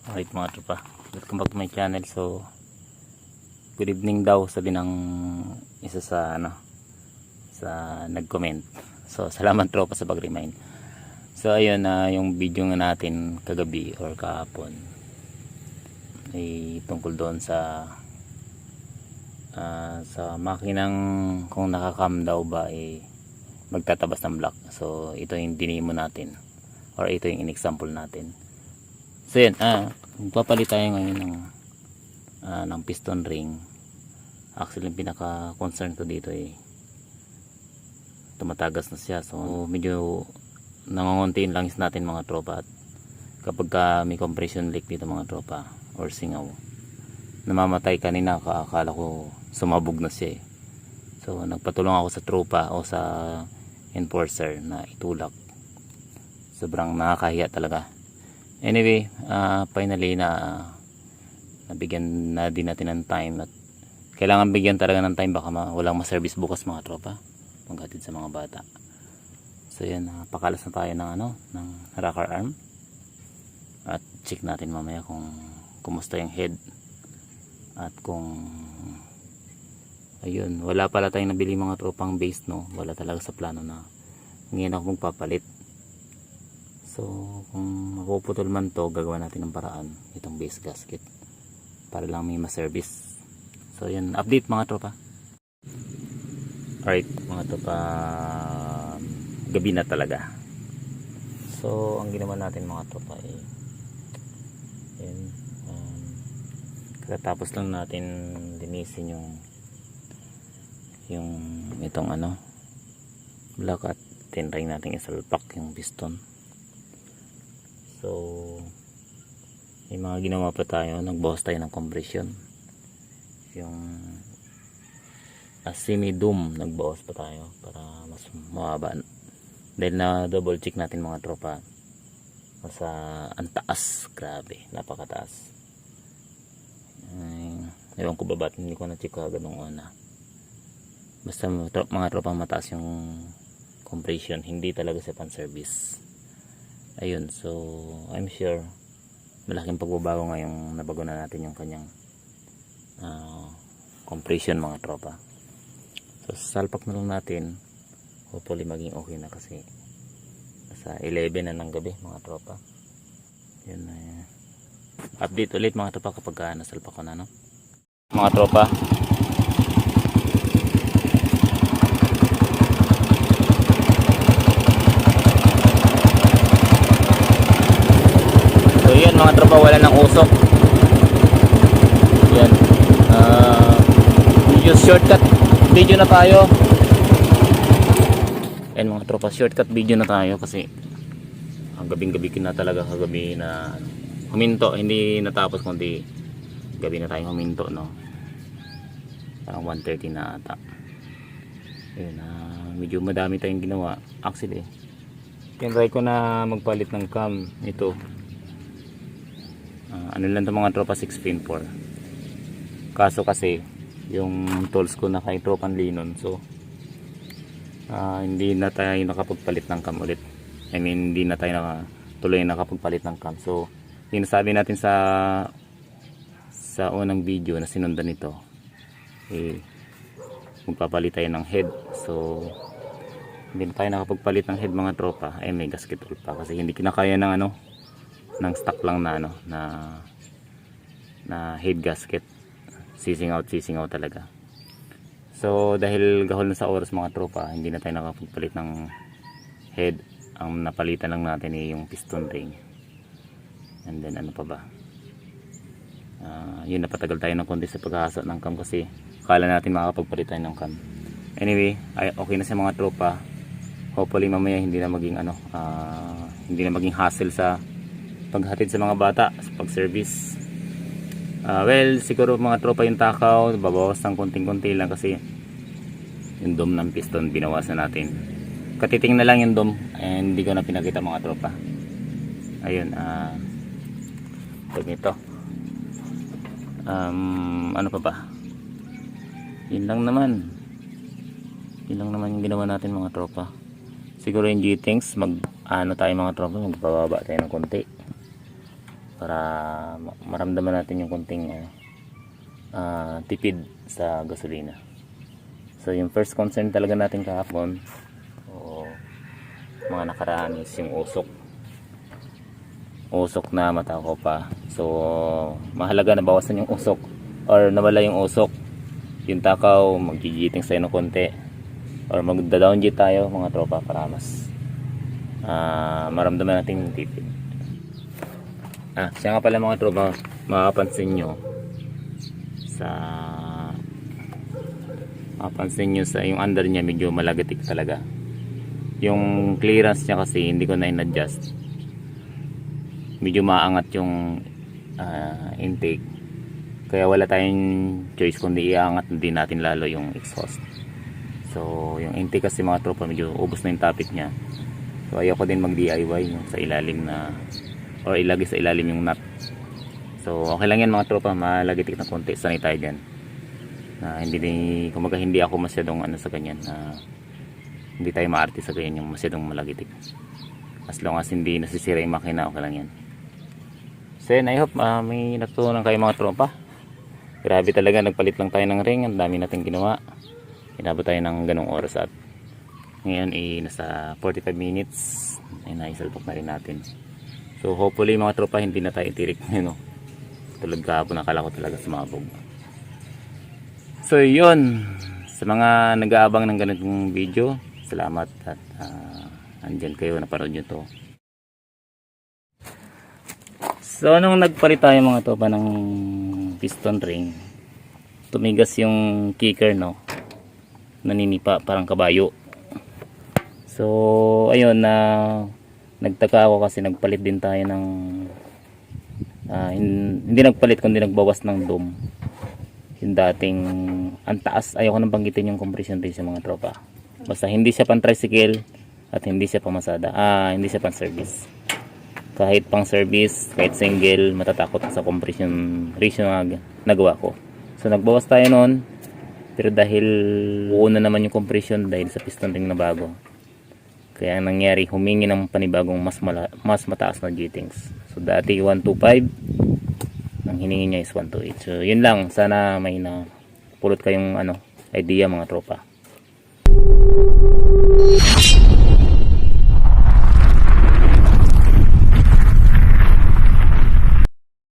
Alright mga tropa, welcome back to my channel. So good evening daw sabi ng isa sa sa nag-comment. So salamat tropa sa pag-remind. So ayun na yung video nga natin kagabi or kahapon ay tungkol doon sa makinang kung nakakam daw ba ay magtatabas ng block. So ito yung dinemo natin or ito yung in-example natin. So yan, magpapalit tayo ngayon ng piston ring. Actually yung pinaka concern ko dito ay tumatagas na siya, so medyo nangongontiin langis natin mga tropa. At kapag may compression leak dito mga tropa or singaw, namamatay. Kanina akala ko sumabog na siya So nagpatulong ako sa tropa o sa enforcer na itulak. Sobrang nakakahiya talaga. Anyway, finally nabigyan na din natin ng time, at kailangan bigyan talaga ng time, baka walang ma-service bukas mga tropa paghatid sa mga bata. So yan, pakalas na tayo ng rocker arm at check natin mamaya kung kumusta yung head at kung ayun, wala pala tayong nabili mga tropang base, wala talaga sa plano na ngayon ako magpapalit. So kung mapuputol man to, gagawa natin ng paraan itong base gasket para lang may ma-service. So yan, update mga tropa. Alright mga tropa, gabi na talaga. So ang ginawa natin mga tropa ay katapos lang natin linisin yung itong block, at tinry natin isalpak yung piston. So may mga ginawa pa tayo, nagbawas tayo ng compression, yung semi-doom nagbawas pa tayo para mas mababa, dahil na double check natin mga tropa sa antaas, grabe, napakataas. Ewan ko ba ba't hindi ko na check agad nung una. Basta mga tropang mataas yung compression, hindi talaga sa pan service. Ayun, so I'm sure malaking pagbabago ngayong nabago na natin yung kanyang compression mga tropa. So salpak na lang natin, hopefully maging okay na, kasi sa 11 na ng gabi mga tropa. Yun, update ulit mga tropa kapag nasalpak ko na mga tropa. So yan mga tropa, wala ng usok. Yan, medyo shortcut video na tayo. Yan mga tropa, shortcut video na tayo kasi gabing-gabi na talaga kagabi na huminto, hindi natapos kundi gabi na tayong huminto, parang 1:30 na ata. Ayun, medyo madami tayong ginawa. Actually tinry ko na magpalit ng cam ito, lang to mga tropa, 6 pin 4. Kaso kasi yung tools ko na kay tropan linon, so hindi na tayo nakapagpalit ng cam ulit. I mean, hindi na tayo tuloy nakapagpalit ng cam. So sinasabi natin sa unang video na sinundan nito, magpapalit tayo ng head. So hindi na tayo nakapagpalit ng head mga tropa. May gasket ulit pa kasi hindi kinakaya ng ng stock lang na head gasket. Sising out talaga. So dahil gahol na sa oras mga tropa, hindi na tayo nakapagpalit ng head. Ang napalitan lang natin yung piston ring, and then ano pa ba, yun, napatagal tayo ng konti sa paghahasa ng cam kasi akala natin makakapagpalit tayo ng cam. Anyway, okay na sa mga tropa. Hopefully mamaya hindi na maging hassle sa paghatid sa mga bata sa pag-service. Well, siguro mga tropa, yung takaw babawas ng konting-konti lang kasi yung dome ng piston binawasan natin. Katiting na lang yung dome, and hindi ko na pinakita mga tropa. Ayun, pag ito ano pa ba, yun lang naman yung ginawa natin mga tropa. Siguro yung G-Things tayo mga tropa, magpababa tayo ng konti para maramdaman natin yung konting tipid sa gasolina. So yung first concern talaga natin kahapon o mga nakaraan is yung usok na matako pa. So mahalaga na bawasan yung usok or nawala yung usok, yung takaw magjijiting sa'yo ng konti or magda-down G tayo mga tropa para mas maramdaman natin yung tipid. Siya nga pala mga tropa, makapansin nyo sa yung under niya medyo malagatik talaga. Yung clearance niya kasi hindi ko na in-adjust, medyo maangat yung intake, kaya wala tayong choice kundi iangat din natin lalo yung exhaust. So yung intake kasi mga tropa medyo ubos na yung topic niya, so ayoko din mag DIY yung sa ilalim na or ilagay sa ilalim yung nut. So okay lang yan mga tropa, malagitik na konti, sanay tayo dyan. Kumaga hindi ako masyadong sa ganyan, hindi tayo maarte sa ganyan yung masyadong malagitik. As long as hindi nasisira yung makina, okay lang yan. So I hope may natutunan kayo mga tropa. Grabe talaga, nagpalit lang tayo ng ring, ang dami natin ginawa. Inabot tayo ng ganong oras at ngayon nasa 45 minutes ay naisalpak na rin natin. So hopefully mga tropa hindi na tayo tirik tulad kahapon, nakala ko talaga sumabog. So yun, sa mga nag-aabang ng ganitong video, salamat at andyan kayo, napanood nyo to. So nung nagpalit tayo mga tropa ng piston ring, tumigas yung kicker, naninipa parang kabayo. So ayun, nagtaka ako kasi nagpalit din tayo ng hindi nagpalit kundi nagbawas ng dome. Yung dating ang taas, ayoko nang banggitin yung compression ratio mga tropa. Basta hindi siya pang tricycle at hindi siya pang masada, hindi siya pang service. Kahit pang service, kahit single, matatakot sa compression ratio na nagawa ko. So nagbawas tayo noon, pero dahil buo na naman yung compression dahil sa piston ring na bago, kaya ang nangyari, humingi ng panibagong mas mataas na G-Tings. So dati 125, ang hiningi niya is 128. So yun lang, sana may napulot kayong idea mga tropa.